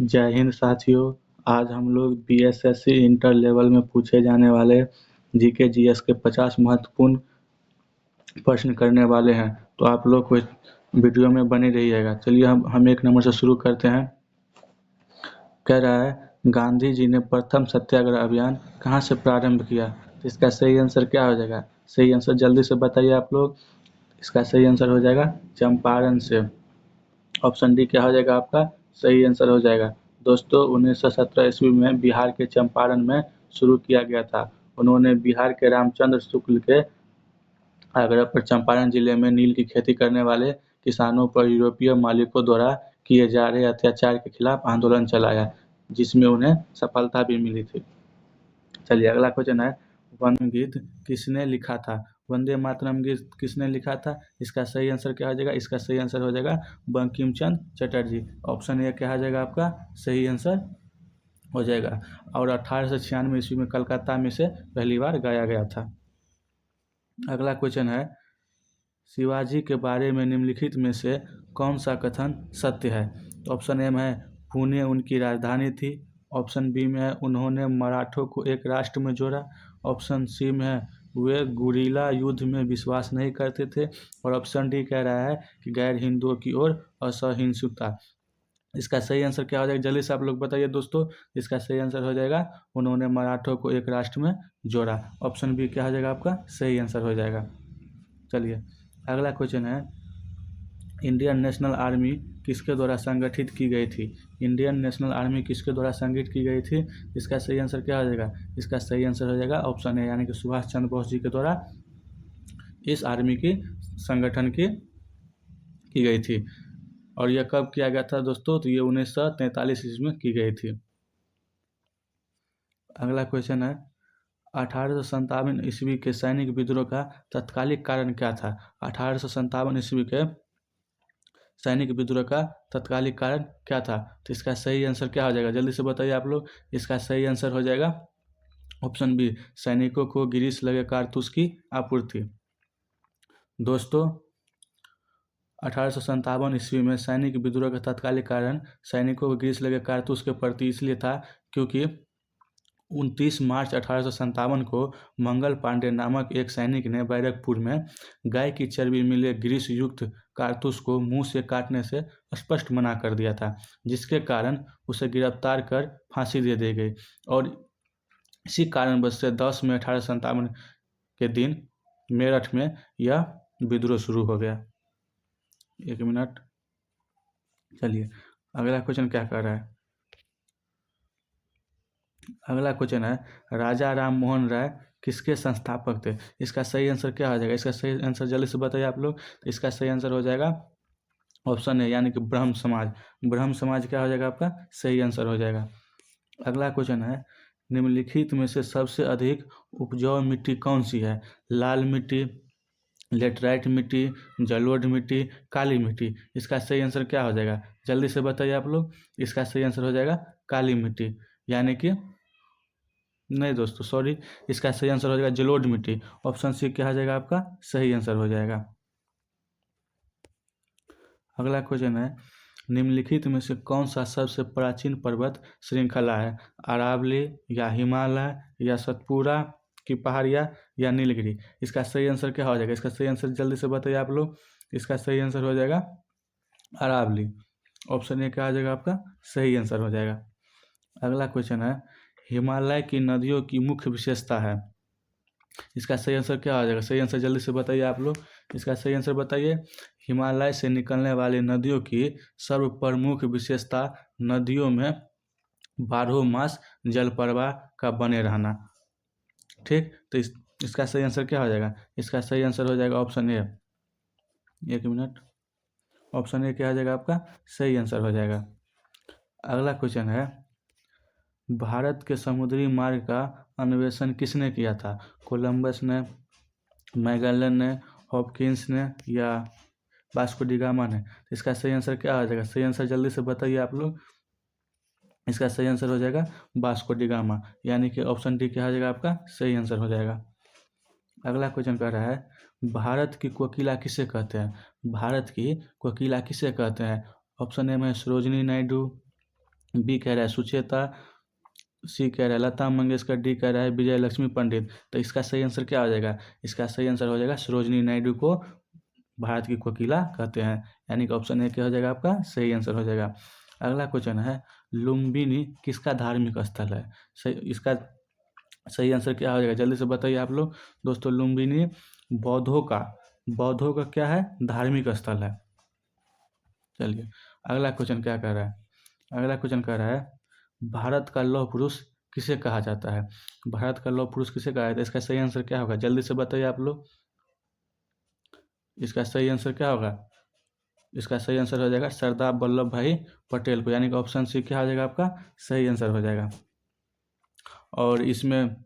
जय हिंद साथियों। आज हम लोग बीएसएससी इंटर लेवल में पूछे जाने वाले जीके जीएस के 50 महत्वपूर्ण प्रश्न करने वाले हैं, तो आप लोग को वीडियो में बने रहिएगा। चलिए हम एक नंबर से शुरू करते हैं। कह रहा है, गांधी जी ने प्रथम सत्याग्रह अभियान कहाँ से प्रारंभ किया? तो इसका सही आंसर क्या हो जाएगा? सही आंसर जल्दी से बताइए आप लोग। इसका सही आंसर हो जाएगा चंपारण से। ऑप्शन डी क्या हो जाएगा आपका? सही आंसर हो जाएगा। दोस्तों, 1917 ईस्वी में बिहार के चंपारण में शुरू किया गया था। उन्होंने बिहार के रामचंद्र शुक्ल के आग्रह पर चंपारण जिले में नील की खेती करने वाले किसानों पर यूरोपीय मालिकों द्वारा किए जा रहे अत्याचार के खिलाफ आंदोलन चलाया, जिसमें उन्हें सफलता भी मिली थी। चलिए अगला क्वेश्चन है, वंदे गीत किसने लिखा था? वंदे मातरम गीत किसने लिखा था? इसका सही आंसर क्या हो जाएगा? इसका सही आंसर हो जाएगा बंकिम चंद्र चटर्जी। ऑप्शन ए क्या हो जाएगा आपका? सही आंसर हो जाएगा। और 1896 ईस्वी में कलकत्ता में से पहली बार गाया गया था। अगला क्वेश्चन है, शिवाजी के बारे में निम्नलिखित में से कौन सा कथन सत्य है? ऑप्शन ए में है पुणे उनकी राजधानी थी। ऑप्शन बी में है उन्होंने मराठों को एक राष्ट्र में जोड़ा। ऑप्शन सी में है वे गुरिल्ला युद्ध में विश्वास नहीं करते थे। और ऑप्शन डी कह रहा है कि गैर हिंदुओं की ओर असहिष्णुता। इसका सही आंसर क्या हो जाएगा? जल्दी से आप लोग बताइए दोस्तों। इसका सही आंसर हो जाएगा उन्होंने मराठों को एक राष्ट्र में जोड़ा। ऑप्शन बी क्या हो जाएगा आपका? सही आंसर हो जाएगा। चलिए अगला क्वेश्चन है, इंडियन नेशनल आर्मी किसके द्वारा संगठित की गई थी? इंडियन नेशनल आर्मी किसके द्वारा संगठित की गई थी? इसका सही आंसर क्या हो जाएगा? इसका सही आंसर हो जाएगा ऑप्शन ए, यानी कि सुभाष चंद्र बोस जी के द्वारा इस आर्मी की संगठन की गई थी। और यह कब किया गया था दोस्तों? तो ये 1943 ईस्वी में की गई थी। अगला क्वेश्चन है, 1857 ईस्वी के सैनिक विद्रोह का तत्कालिक कारण क्या था? 1857 ईस्वी के सैनिक विद्रोह का तत्कालिक कारण क्या था? तो इसका सही आंसर क्या हो जाएगा? जल्दी से बताइए आप लोग। इसका सही आंसर हो जाएगा ऑप्शन बी, सैनिकों को ग्रीस लगे कारतूस की आपूर्ति। दोस्तों, 1857 ईस्वी में सैनिक विद्रोह का तत्कालिक कारण सैनिकों को ग्रीस लगे कारतूस के प्रति इसलिए था क्योंकि 29 मार्च 1857 को मंगल पांडे नामक एक सैनिक ने बैरकपुर में गाय की चर्बी मिले ग्रीस युक्त कारतूस को मुंह से काटने से स्पष्ट मना कर दिया था, जिसके कारण उसे गिरफ्तार कर फांसी दे दी गई। और इसी कारणवश से 10 मई 1857 के दिन मेरठ में यह विद्रोह शुरू हो गया। एक मिनट, चलिए अगला क्वेश्चन क्या कर रहा है। अगला क्वेश्चन है, राजा राम मोहन राय किसके संस्थापक थे? इसका सही आंसर क्या हो जाएगा? इसका सही आंसर जल्दी से बताइए आप लोग। तो इसका सही आंसर हो जाएगा ऑप्शन है, यानी कि ब्रह्म समाज। ब्रह्म समाज क्या हो जाएगा आपका? सही आंसर हो जाएगा। अगला क्वेश्चन है, निम्नलिखित में से सबसे अधिक उपजाऊ मिट्टी कौन सी है? लाल मिट्टी, लेटराइट मिट्टी, जलोढ़ मिट्टी, काली मिट्टी। इसका सही आंसर क्या हो जाएगा? जल्दी से बताइए आप लोग। इसका सही आंसर हो जाएगा काली मिट्टी, यानी कि नहीं दोस्तों सॉरी, इसका सही आंसर हो जाएगा जलोढ़ मिट्टी। ऑप्शन सी क्या हो जाएगा आपका? सही आंसर हो जाएगा। अगला क्वेश्चन है, निम्नलिखित में से कौन सा सबसे प्राचीन पर्वत श्रृंखला है? अरावली या हिमालय या सतपुरा की पहाड़ियाँ या नीलगिरी। इसका सही आंसर क्या हो जाएगा? इसका सही आंसर जल्दी से बताइए आप लोग। इसका सही आंसर हो जाएगा अरावली। ऑप्शन ए क्या हो जाएगा आपका? सही आंसर हो जाएगा। अगला क्वेश्चन है, हिमालय की नदियों की मुख्य विशेषता है। इसका सही आंसर क्या हो जाएगा? सही आंसर जल्दी से बताइए आप लोग। इसका सही आंसर बताइए। हिमालय से निकलने वाली नदियों की सर्व प्रमुख विशेषता नदियों में 12 मास जल प्रवाह का बने रहना। ठीक, तो इसका सही आंसर क्या हो जाएगा? इसका सही आंसर हो जाएगा ऑप्शन ए। एक मिनट, ऑप्शन ए क्या हो जाएगा आपका? सही आंसर हो जाएगा। अगला क्वेश्चन है, भारत के समुद्री मार्ग का अन्वेषण किसने किया था? कोलंबस ने, मैगेलन ने, हॉपकिंस ने या वास्को डी गामा ने। इसका सही आंसर क्या हो जाएगा? सही आंसर जल्दी से बताइए आप लोग। इसका सही आंसर हो जाएगा वास्को डी गामा, यानी कि ऑप्शन डी क्या हो जाएगा आपका? सही आंसर हो जाएगा। अगला क्वेश्चन कह रहा है, भारत की कोकिला किसे कहते हैं? भारत की कोकिला किसे कहते हैं? ऑप्शन ए में सरोजिनी नायडू, बी कह रहा है सुचेता, सी कह रहा है लता मंगेशकर, डी कह रहा है विजय लक्ष्मी पंडित। तो इसका सही आंसर क्या हो जाएगा? इसका सही आंसर हो जाएगा सरोजिनी नायडू को भारत की कोकिला कहते हैं, यानी कि ऑप्शन ए क्या हो जाएगा आपका सही आंसर हो जाएगा। अगला क्वेश्चन है लुम्बिनी किसका धार्मिक स्थल है? सही, इसका सही आंसर क्या हो जाएगा जल्दी से बताइए आप लोग। दोस्तों लुम्बिनी बौद्धों का क्या है? धार्मिक स्थल है। चलिए अगला क्वेश्चन क्या कह रहा है? अगला क्वेश्चन कह रहा है भारत का लौह पुरुष किसे कहा जाता है? भारत का लौह पुरुष किसे कहा जाता है? इसका सही आंसर क्या होगा जल्दी से बताइए आप लोग। इसका सही आंसर क्या होगा? इसका सही आंसर हो जाएगा सरदार वल्लभ भाई पटेल को, यानी कि ऑप्शन सी क्या हो जाएगा आपका सही आंसर हो जाएगा। और इसमें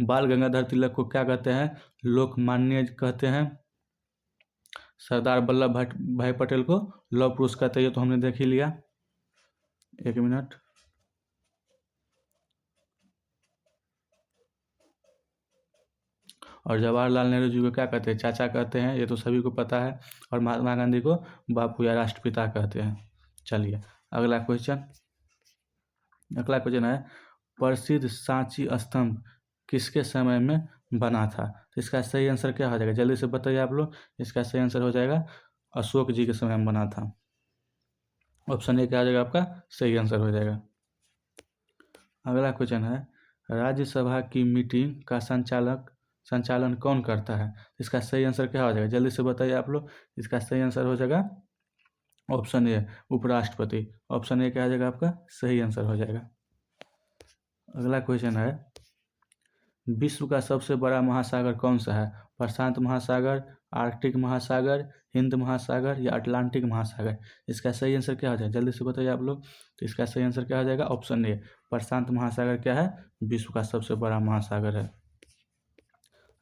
बाल गंगाधर तिलक को क्या कहते हैं? लोकमान्य कहते हैं। सरदार वल्लभ भाई पटेल को लौह पुरुष कहते हैं, ये तो हमने देख ही लिया। एक मिनट। और जवाहरलाल नेहरू जी को क्या कहते हैं? चाचा कहते हैं, ये तो सभी को पता है। और महात्मा गांधी को बापू या राष्ट्रपिता कहते हैं। चलिए अगला क्वेश्चन है प्रसिद्ध सांची स्तंभ किसके समय में बना था? तो इसका सही आंसर क्या हो जाएगा जल्दी से बताइए आप लोग। इसका सही आंसर हो जाएगा अशोक जी के समय में बना था। ऑप्शन ए क्या हो जाएगा आपका सही आंसर हो जाएगा। अगला क्वेश्चन है राज्यसभा की मीटिंग का संचालन कौन करता है? इसका सही आंसर क्या हो जाएगा जल्दी से बताइए आप लोग। इसका सही आंसर हो जाएगा ऑप्शन ए उपराष्ट्रपति। ऑप्शन ए क्या हो जाएगा आपका सही आंसर हो जाएगा। अगला क्वेश्चन है विश्व का सबसे बड़ा महासागर कौन सा है? प्रशांत महासागर, आर्कटिक महासागर, हिंद महासागर या अटलांटिक महासागर? इसका सही आंसर क्या हो जाएगा जल्दी से बताइए आप लोग। तो इसका सही आंसर क्या हो जाएगा ऑप्शन ए प्रशांत महासागर क्या है? विश्व का सबसे बड़ा महासागर है।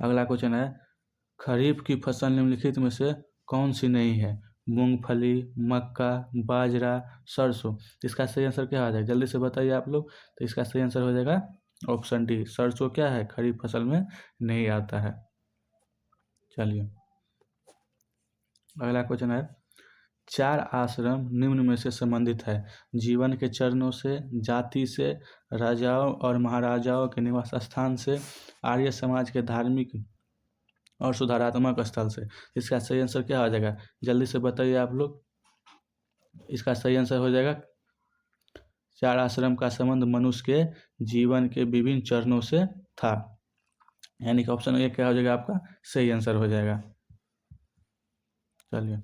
अगला क्वेश्चन है खरीफ की फसल निम्नलिखित में से कौन सी नहीं है? मूंगफली, मक्का, बाजरा, सरसों। इसका सही आंसर क्या हो जाएगा जल्दी से बताइए आप लोग। तो इसका सही आंसर हो जाएगा ऑप्शन डी सरसों क्या है? खरीफ फसल में नहीं आता है। चलिए अगला क्वेश्चन है चार आश्रम निम्न में से संबंधित है? जीवन के चरणों से, जाति से, राजाओं और महाराजाओं के निवास स्थान से, आर्य समाज के धार्मिक और सुधारात्मक स्थल से। इसका सही आंसर क्या हो जाएगा जल्दी से बताइए आप लोग। इसका सही आंसर हो जाएगा चार आश्रम का संबंध मनुष्य के जीवन के विभिन्न चरणों से था, यानी कि ऑप्शन ए क्या हो जाएगा आपका सही आंसर हो जाएगा। चलिए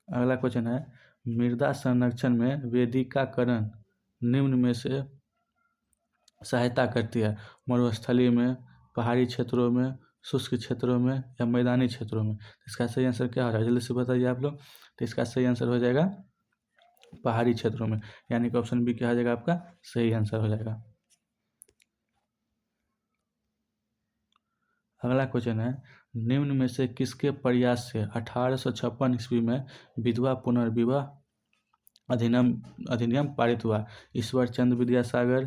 अगला क्वेश्चन है मृदा संरक्षण में वेदिकाकरण निम्न में से सहायता करती है? मरुस्थलीय में, पहाड़ी क्षेत्रों में, शुष्क क्षेत्रों में या मैदानी क्षेत्रों में? इसका सही आंसर क्या हो रहा है जल्दी से बताइए आप लोग। तो इसका सही आंसर हो जाएगा पहाड़ी क्षेत्रों में, यानी कि ऑप्शन बी क्या हो जाएगा आपका सही आंसर हो जाएगा। अगला क्वेश्चन है निम्न में से किसके प्रयास से 1856 ईस्वी में विधवा पुनर्विवाह अधिनियम पारित हुआ? ईश्वर चंद्र विद्यासागर,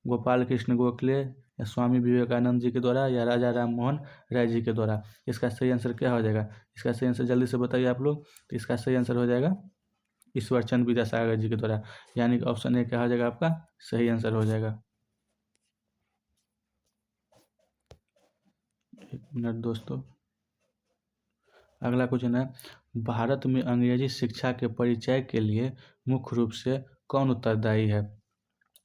गोपाल कृष्ण गोखले या स्वामी विवेकानंद जी के द्वारा या राजा राम मोहन राय जी के द्वारा? इसका सही आंसर क्या हो जाएगा? इसका सही आंसर जल्दी से बताइए आप लोग। तो इसका सही आंसर हो जाएगा ईश्वर चंद्र विद्यासागर जी के द्वारा, यानी कि ऑप्शन ए क्या हो जाएगा आपका सही आंसर हो जाएगा। एक मिनट दोस्तों। अगला क्वेश्चन है भारत में अंग्रेजी शिक्षा के परिचय के लिए मुख्य रूप से कौन उत्तरदायी है?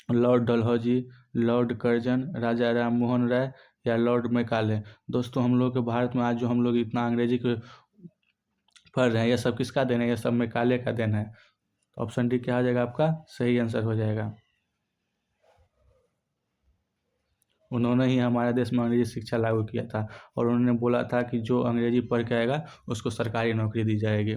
लॉर्ड डलहौजी, लॉर्ड कर्जन, राजा राम मोहन राय या लॉर्ड मैकाले? दोस्तों हम लोग के भारत में आज जो हम लोग इतना अंग्रेजी के पढ़ रहे हैं, यह सब किसका देन है? यह सब मैकाले का देन है। ऑप्शन डी क्या हो जाएगा आपका सही आंसर हो जाएगा। उन्होंने ही हमारे देश में अंग्रेजी शिक्षा लागू किया था और उन्होंने बोला था कि जो अंग्रेजी पढ़ के आएगा उसको सरकारी नौकरी दी जाएगी।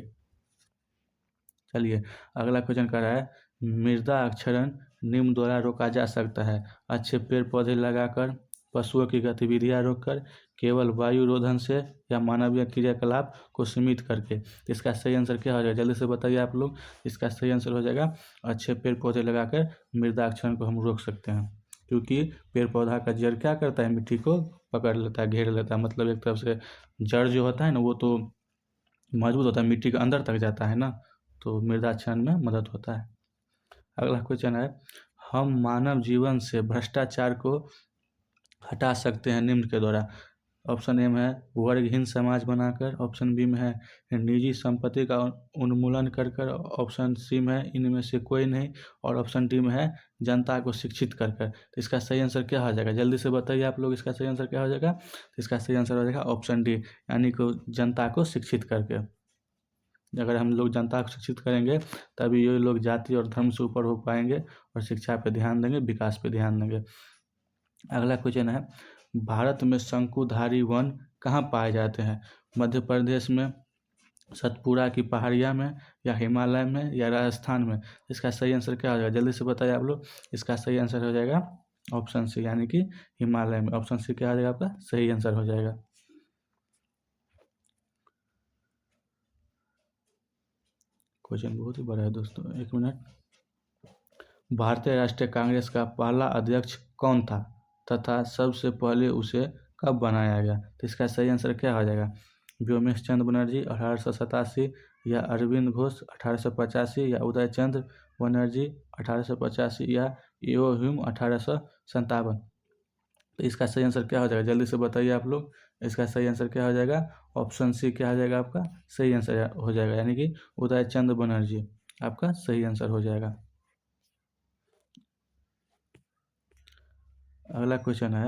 चलिए अगला क्वेश्चन कर रहा है मृदा क्षरण निम्न द्वारा रोका जा सकता है? अच्छे पेड़ पौधे लगाकर, पशुओं की गतिविधियां रोककर, केवल वायु रोधन से या मानवीय क्रियाकलाप को सीमित करके? इसका सही आंसर क्या हो जाएगा जल्दी से बताइए आप लोग। इसका सही आंसर हो जाएगा अच्छे पेड़ पौधे लगाकर मृदा क्षरण को हम रोक सकते हैं, क्योंकि पेड़ पौधा का जड़ क्या करता है मिट्टी को पकड़ लेता है, घेर लेता है। मतलब एक तरफ से जड़ जो होता है ना वो तो मजबूत होता है, मिट्टी के अंदर तक जाता है ना, तो मृदा क्षरण में मदद होता है। अगला क्वेश्चन है, हम मानव जीवन से भ्रष्टाचार को हटा सकते हैं निम्न के द्वारा। ऑप्शन ए में है वर्गहीन समाज बनाकर, ऑप्शन बी में है निजी संपत्ति का उन्मूलन कर कर, ऑप्शन सी में है इनमें से कोई नहीं, और ऑप्शन डी में है जनता को शिक्षित कर कर। तो इसका सही आंसर क्या हो जाएगा, जल्दी से बताइए आप लोग, इसका सही आंसर क्या हो जाएगा। तो इसका सही आंसर हो जाएगा ऑप्शन डी, यानी कि जनता को शिक्षित करके। अगर हम लोग जनता को शिक्षित करेंगे तभी ये लोग जाति और धर्म से ऊपर हो पाएंगे और शिक्षा पे ध्यान देंगे, विकास पे ध्यान देंगे। अगला क्वेश्चन है, भारत में शंकुधारी वन कहाँ पाए जाते हैं। मध्य प्रदेश में, सतपुरा की पहाड़िया में, या हिमालय में, या राजस्थान में। इसका सही आंसर क्या हो जाएगा, जल्दी से बताइए आप लोग। इसका सही आंसर हो जाएगा ऑप्शन सी, यानी कि हिमालय में। ऑप्शन सी क्या हो जाएगा आपका सही आंसर हो जाएगा। क्वेश्चन बहुत ही बड़ा है दोस्तों, एक मिनट। भारतीय राष्ट्रीय कांग्रेस का पहला अध्यक्ष कौन था तथा सबसे पहले उसे कब बनाया गया। तो इसका सही आंसर क्या हो जाएगा, व्योमेश चंद्र बनर्जी 1887, या अरविंद घोष 1885, या उदय चंद्र बनर्जी 1885, या ईओ ह्यूम 1857। तो इसका सही आंसर क्या हो जाएगा, जल्दी से बताइए आप लोग। इसका सही आंसर क्या हो जाएगा, ऑप्शन सी क्या हो जाएगा आपका सही आंसर हो जाएगा, यानी कि उदय चंद्र बनर्जी आपका सही आंसर हो जाएगा। अगला क्वेश्चन है,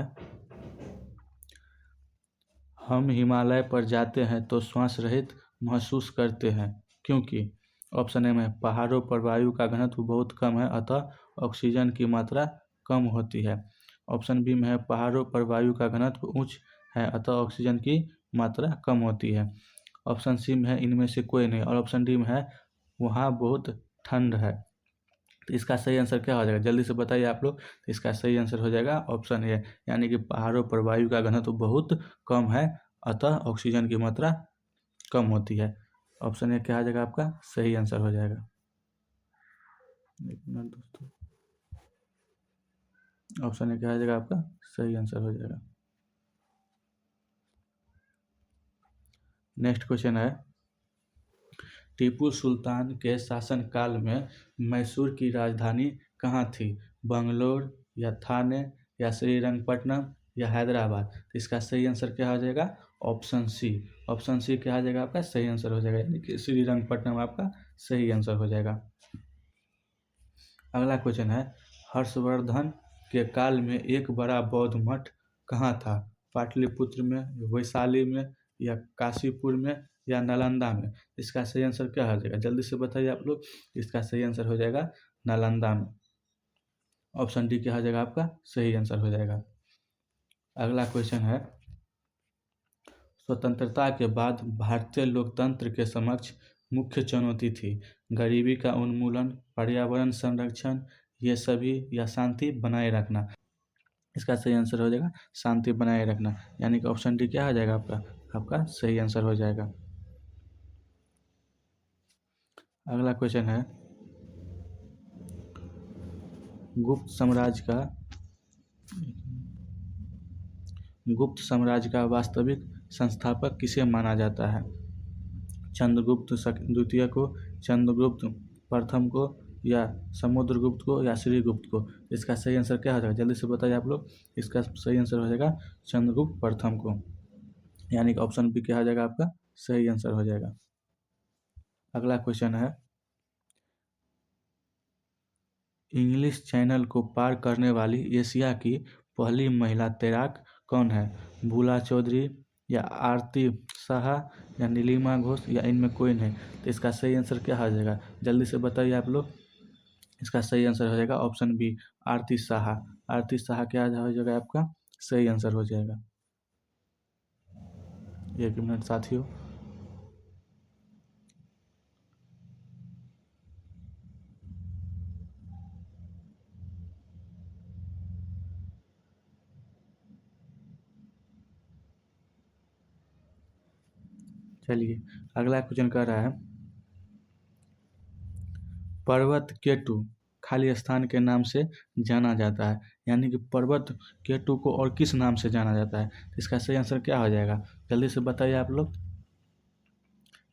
हम हिमालय पर जाते हैं तो श्वास रहित महसूस करते हैं क्योंकि। ऑप्शन ए में पहाड़ों पर वायु का घनत्व बहुत कम है अतः ऑक्सीजन की मात्रा कम होती है। ऑप्शन बी में है पहाड़ों पर वायु का घनत्व उच्च है अतः ऑक्सीजन की मात्रा कम होती है। ऑप्शन सी में है इनमें से कोई नहीं, और ऑप्शन डी में है वहाँ बहुत ठंड है। तो इसका सही आंसर क्या हो जाएगा, जल्दी से बताइए आप लोग। तो इसका सही आंसर हो जाएगा ऑप्शन ए, यानी कि पहाड़ों पर वायु का घनत्व बहुत कम है अतः ऑक्सीजन की मात्रा कम होती है। ऑप्शन ए क्या हो जाएगा आपका सही आंसर हो जाएगा। एक मिनट दोस्तों, ऑप्शन ए क्या हो जाएगा आपका सही आंसर हो जाएगा। नेक्स्ट क्वेश्चन है, टीपू सुल्तान के शासनकाल में मैसूर की राजधानी कहाँ थी, बंगलोर, या थाने, या श्रीरंगपट्टनम, या हैदराबाद। तो इसका सही आंसर क्या हो जाएगा, ऑप्शन सी। ऑप्शन सी क्या हो जाएगा आपका सही आंसर हो जाएगा, यानी कि श्रीरंगपट्टनम आपका सही आंसर हो जाएगा। अगला क्वेश्चन है, हर्षवर्धन के काल में एक बड़ा बौद्ध मठ कहाँ था, पाटलिपुत्र में, वैशाली में, या काशीपुर में, या नालंदा में। इसका सही आंसर क्या हो जाएगा, जल्दी से बताइए आप लोग। इसका सही आंसर हो जाएगा नालंदा में। ऑप्शन डी क्या हो जाएगा आपका सही आंसर हो जाएगा। अगला क्वेश्चन है, स्वतंत्रता के बाद भारतीय लोकतंत्र के समक्ष मुख्य चुनौती थी, गरीबी का उन्मूलन, पर्यावरण संरक्षण, ये सभी, या शांति बनाए रखना। इसका सही आंसर हो जाएगा शांति बनाए रखना, यानी कि ऑप्शन डी क्या हो जाएगा आपका सही आंसर हो जाएगा। अगला क्वेश्चन है, गुप्त साम्राज्य का वास्तविक संस्थापक किसे माना जाता है, चंद्रगुप्त द्वितीय को, चंद्रगुप्त प्रथम को, या समुद्रगुप्त को, या श्रीगुप्त को। इसका सही आंसर क्या हो जाएगा, जल्दी से बताइए आप लोग। इसका सही आंसर हो जाएगा चंद्रगुप्त प्रथम को, यानी कि ऑप्शन बी क्या हो जाएगा आपका सही आंसर हो जाएगा। अगला क्वेश्चन है, इंग्लिश चैनल को पार करने वाली एशिया की पहली महिला तैराक कौन है, भूला चौधरी, या आरती साहा, या नीलिमा घोष, या इनमें कोई नहीं। तो इसका सही आंसर क्या हो जाएगा, जल्दी से बताइए आप लोग। इसका सही आंसर हो जाएगा ऑप्शन बी आरती साहा। आरती साहा क्या हो जाएगा आपका सही आंसर हो जाएगा। एक मिनट साथियों, चलिए अगला क्वेश्चन कर रहा है, पर्वत केटू खाली स्थान के नाम से जाना जाता है, यानी कि पर्वत केटू को और किस नाम से जाना जाता है। तो इसका सही आंसर क्या हो जाएगा, जल्दी से बताइए आप लोग।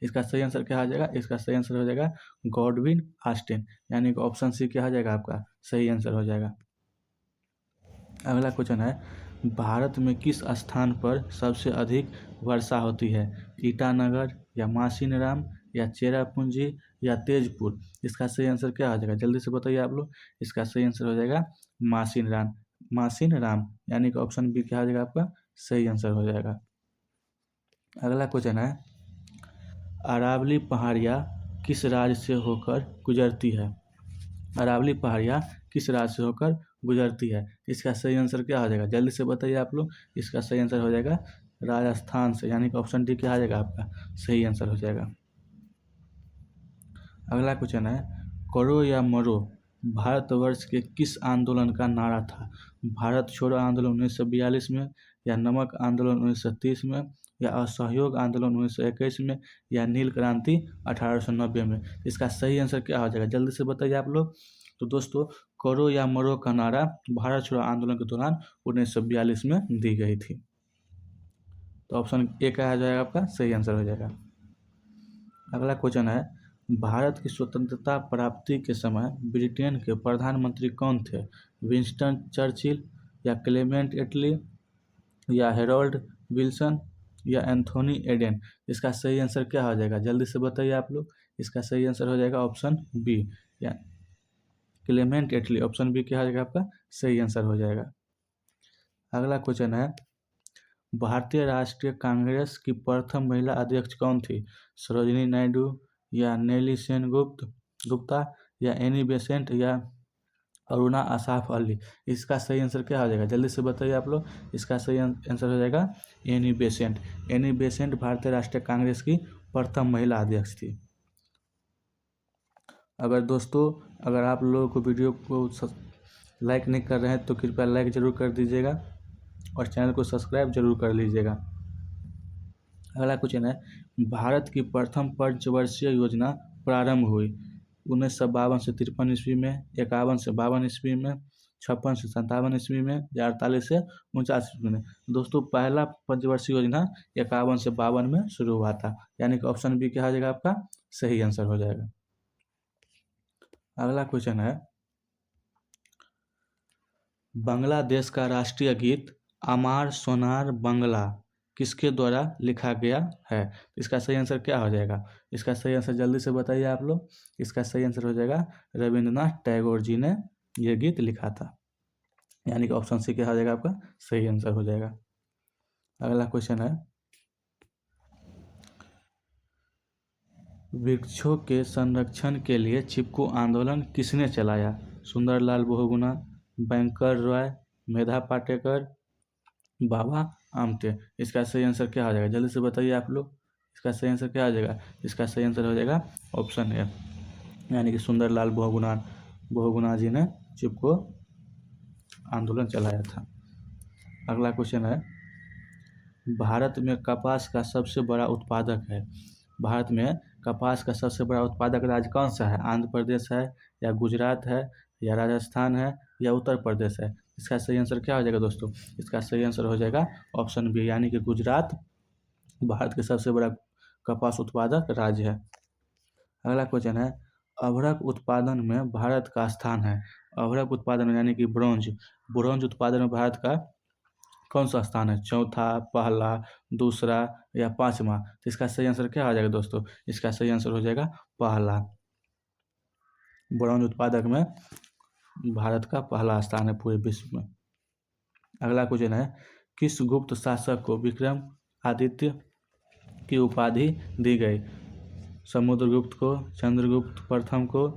इसका सही आंसर क्या हो जाएगा? इसका सही आंसर हो जाएगा गॉडविन ऑस्टिन, यानी कि ऑप्शन सी क्या हो जाएगा आपका सही आंसर हो जाएगा। अगला क्वेश्चन है, भारत में किस स्थान पर सबसे अधिक वर्षा होती है? ईटानगर या मासिनराम या चेरापूंजी या तेजपुर? इसका सही आंसर क्या हो जाएगा? जल्दी से बताइए आप लोग। इसका सही आंसर हो जाएगा मासिनराम, मासिनराम, यानी कि ऑप्शन बी क्या हो जाएगा आपका सही आंसर हो जाएगा। अगला क्वेश्चन है, अरावली पहाड़ियाँ किस राज्य से होकर गुजरती है? अरावली पहाड़ियाँ किस राज्य से होकर गुजरती है? इसका सही आंसर क्या हो जाएगा? जल्दी से बताइए आप लोग। इसका सही आंसर हो जाएगा राजस्थान से, यानी कि ऑप्शन डी क्या आ जाएगा आपका सही आंसर हो जाएगा। अगला क्वेश्चन है, करो या मरो भारतवर्ष के किस आंदोलन का नारा था? भारत छोड़ो आंदोलन 1942 में, या नमक आंदोलन 1930 में, या असहयोग आंदोलन 1921 में, या नील क्रांति 1890 में? इसका सही आंसर क्या हो जाएगा? जल्दी से बताइए आप लोग। तो दोस्तों, करो या मरो का नारा भारत छोड़ो आंदोलन के दौरान 1942 में दी गई थी। तो ऑप्शन ए क्या आ जाएगा आपका सही आंसर हो जाएगा। अगला क्वेश्चन है, भारत की स्वतंत्रता प्राप्ति के समय ब्रिटेन के प्रधानमंत्री कौन थे? विंस्टन चर्चिल, या क्लेमेंट एटली, या हेरोल्ड विल्सन, या एंथोनी एडेन? इसका सही आंसर क्या हो जाएगा? जल्दी से बताइए आप लोग। इसका सही आंसर हो जाएगा ऑप्शन बी, या क्लेमेंट एटली। ऑप्शन बी क्या हो जाएगा आपका सही आंसर हो जाएगा। अगला क्वेश्चन है, भारतीय राष्ट्रीय कांग्रेस की प्रथम महिला अध्यक्ष कौन थी? सरोजिनी नायडू, या नेली गुप्ता, या एनी बेसेंट, या अरुणा आसाफ अली? इसका सही आंसर क्या हो जाएगा? जल्दी से बताइए आप लोग। इसका सही आंसर हो जाएगा एनी बेसेंट। एनी बेसेंट भारतीय राष्ट्रीय कांग्रेस की प्रथम महिला अध्यक्ष थी। अगर दोस्तों, अगर आप लोगों को वीडियो को लाइक नहीं कर रहे हैं तो कृपया लाइक ज़रूर कर दीजिएगा और चैनल को सब्सक्राइब जरूर कर लीजिएगा। अगला क्वेश्चन है, भारत की प्रथम पंचवर्षीय योजना प्रारंभ हुई 1952 से 53 ईस्वी में, 51 से 52 ईस्वी में, 56 से 57 ईस्वी में, या 48 से 49 ईस्वी में? दोस्तों, पहला पंचवर्षीय योजना 51 से 52 में शुरू हुआ था, यानी कि ऑप्शन बी क्या हो जाएगा आपका सही आंसर हो जाएगा। अगला क्वेश्चन है, बांग्लादेश का राष्ट्रीय गीत अमार सोनार बांग्ला किसके द्वारा लिखा गया है? इसका सही आंसर क्या हो जाएगा? इसका सही आंसर जल्दी से बताइए आप लोग। इसका सही आंसर हो जाएगा रविंद्रनाथ टैगोर जी ने यह गीत लिखा था, यानी कि ऑप्शन सी क्या हो जाएगा आपका सही आंसर हो जाएगा। अगला क्वेश्चन है, वृक्षों के संरक्षण के लिए चिपको आंदोलन किसने चलाया? सुंदरलाल बहुगुणा, बैंकर रॉय, मेधा पाटेकर, बाबा आमटे? इसका सही आंसर क्या हो जाएगा? जल्दी से बताइए आप लोग। इसका सही आंसर क्या हो जाएगा? इसका सही आंसर हो जाएगा ऑप्शन ए, यानी कि सुंदरलाल बहुगुणा जी ने चिपको आंदोलन चलाया था। अगला क्वेश्चन है, भारत में कपास का सबसे बड़ा उत्पादक है? भारत में कपास का सबसे बड़ा उत्पादक राज्य कौन सा है? आंध्र प्रदेश है, या गुजरात है, या राजस्थान है, या उत्तर प्रदेश है? इसका सही आंसर क्या हो जाएगा दोस्तों? इसका सही आंसर हो जाएगा ऑप्शन बी, यानी कि गुजरात भारत के सबसे बड़ा कपास उत्पादक राज्य है। अगला क्वेश्चन है, अभ्रक उत्पादन में भारत का स्थान है? अभ्रक उत्पादन में यानी कि ब्रोंज उत्पादन में भारत का कौन सा स्थान है? चौथा, पहला, दूसरा, या पांचवा? तो इसका सही आंसर क्या हो जाएगा दोस्तों? इसका सही आंसर हो जाएगा पहला। ब्रोंज उत्पादक में भारत का पहला स्थान है पूरे विश्व में। अगला क्वेश्चन है, किस गुप्त शासक को विक्रम आदित्य की उपाधि दी गई? समुद्रगुप्त को, चंद्रगुप्त प्रथम को,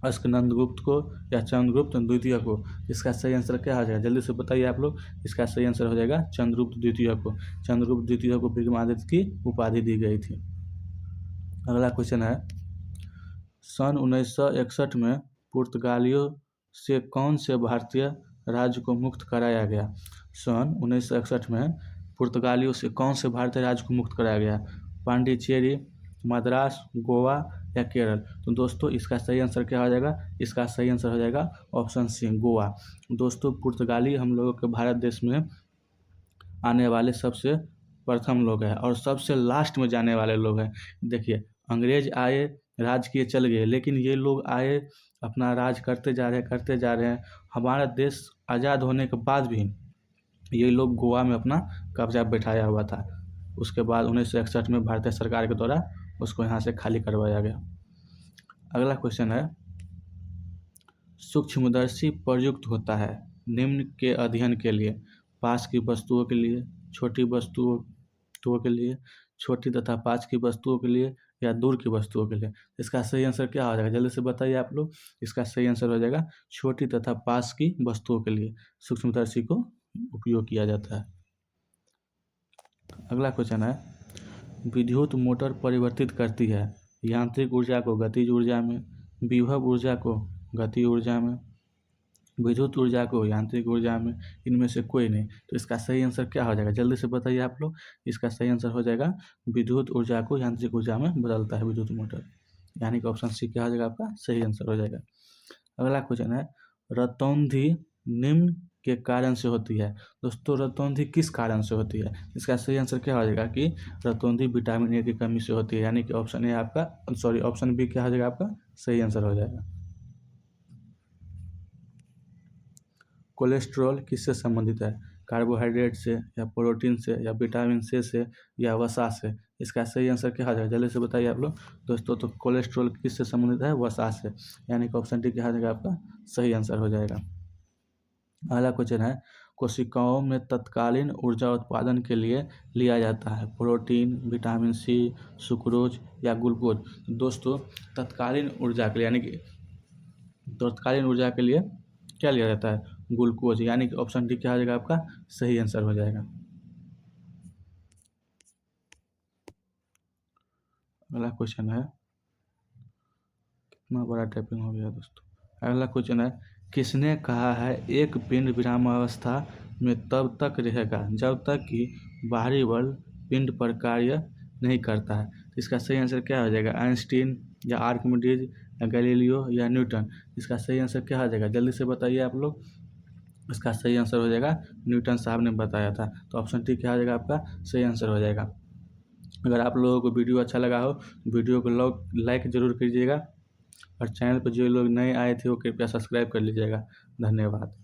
अस्कनंदगुप्त को, या चंद्रगुप्त द्वितीय को? इसका सही आंसर क्या हो जाएगा? जल्दी से बताइए आप लोग। इसका सही आंसर हो जाएगा चंद्रगुप्त द्वितीय को। चंद्रगुप्त द्वितीय को विक्रमादित्य की उपाधि दी गई थी। अगला क्वेश्चन है, सन 1961 में पुर्तगालियों से कौन से भारतीय राज्य को मुक्त कराया गया? सन 1961 में पुर्तगालियों से कौन से भारतीय राज्य को मुक्त कराया गया? पांडिचेरी, मद्रास, गोवा, या केरल? तो दोस्तों, इसका सही आंसर क्या हो जाएगा? इसका सही आंसर हो जाएगा ऑप्शन सी, गोवा। दोस्तों, पुर्तगाली हम लोगों के भारत देश में आने वाले सबसे प्रथम लोग हैं और सबसे लास्ट में जाने वाले लोग हैं। देखिए, अंग्रेज आए, राज किए, चल गए, लेकिन ये लोग आए, अपना राज करते जा रहे हैं। हमारा देश आज़ाद होने के बाद भी ये लोग गोवा में अपना कब्जा बैठाया हुआ था। उसके बाद 1961 में भारतीय सरकार के द्वारा उसको यहाँ से खाली करवाया गया। अगला क्वेश्चन है, सूक्ष्मदर्शी प्रयुक्त होता है निम्न के अध्ययन के लिए: पास की वस्तुओं के लिए, छोटी वस्तुओं के लिए, छोटी तथा पास की वस्तुओं के लिए, या दूर की वस्तुओं के लिए। इसका सही आंसर क्या हो जाएगा, जल्दी से बताइए आप लोग। इसका सही आंसर हो जाएगा छोटी तथा पास की वस्तुओं के लिए सूक्ष्मदर्शी को उपयोग किया जाता है। अगला क्वेश्चन है, विद्युत मोटर परिवर्तित करती है यांत्रिक ऊर्जा को गतिज ऊर्जा में, विभव ऊर्जा को गति ऊर्जा में, विद्युत ऊर्जा को यांत्रिक ऊर्जा में, इनमें से कोई नहीं। तो इसका सही आंसर क्या हो जाएगा, जल्दी से बताइए आप लोग। इसका सही आंसर हो जाएगा विद्युत ऊर्जा को यांत्रिक ऊर्जा में बदलता है विद्युत मोटर, यानी कि ऑप्शन सी क्या हो जाएगा आपका सही आंसर हो जाएगा। अगला क्वेश्चन है, रतौंधी निम्न के कारण से होती है। दोस्तों, रतौंधी किस कारण से होती है? इसका सही आंसर क्या हो जाएगा कि रतौंधी विटामिन ए की कमी से होती है, यानी कि ऑप्शन ए आपका, सॉरी ऑप्शन बी क्या हो जाएगा आपका सही आंसर हो जाएगा। कोलेस्ट्रॉल किससे संबंधित है? कार्बोहाइड्रेट से, या प्रोटीन से, या विटामिन से, या वसा से। इसका सही आंसर क्या हो जाएगा, जल्दी से बताइए आप लोग। दोस्तों, तो कोलेस्ट्रॉल किससे संबंधित है? वसा से, यानी कि ऑप्शन डी क्या हो जाएगा आपका सही आंसर हो जाएगा। अगला क्वेश्चन है, कोशिकाओं में तत्कालीन ऊर्जा उत्पादन के लिए लिया जाता है प्रोटीन, विटामिन सी, सुक्रोज या ग्लूकोज। दोस्तों, तत्कालीन ऊर्जा के लिए, यानी कि तत्कालीन ऊर्जा के लिए क्या लिया जाता है? ग्लूकोज, यानी कि ऑप्शन डी क्या हो जाएगा आपका सही आंसर हो जाएगा। अगला क्वेश्चन है, कितना बड़ा टाइपिंग हो गया दोस्तों। अगला क्वेश्चन है, किसने कहा है एक पिंड विरामावस्था में तब तक रहेगा जब तक कि बाहरी बल पिंड पर कार्य नहीं करता है? तो इसका सही आंसर क्या हो जाएगा? आइंस्टीन, या आर्किमिडीज, या गैलीलियो, या न्यूटन। इसका सही आंसर क्या हो जाएगा, जल्दी से बताइए आप लोग। इसका सही आंसर हो जाएगा न्यूटन साहब ने बताया था। तो ऑप्शन टी क्या हो जाएगा आपका सही आंसर हो जाएगा। अगर आप लोगों को वीडियो अच्छा लगा हो, वीडियो को लाइक ज़रूर कीजिएगा, और चैनल पर जो लोग नए आए थे वो कृपया सब्सक्राइब कर लीजिएगा। धन्यवाद।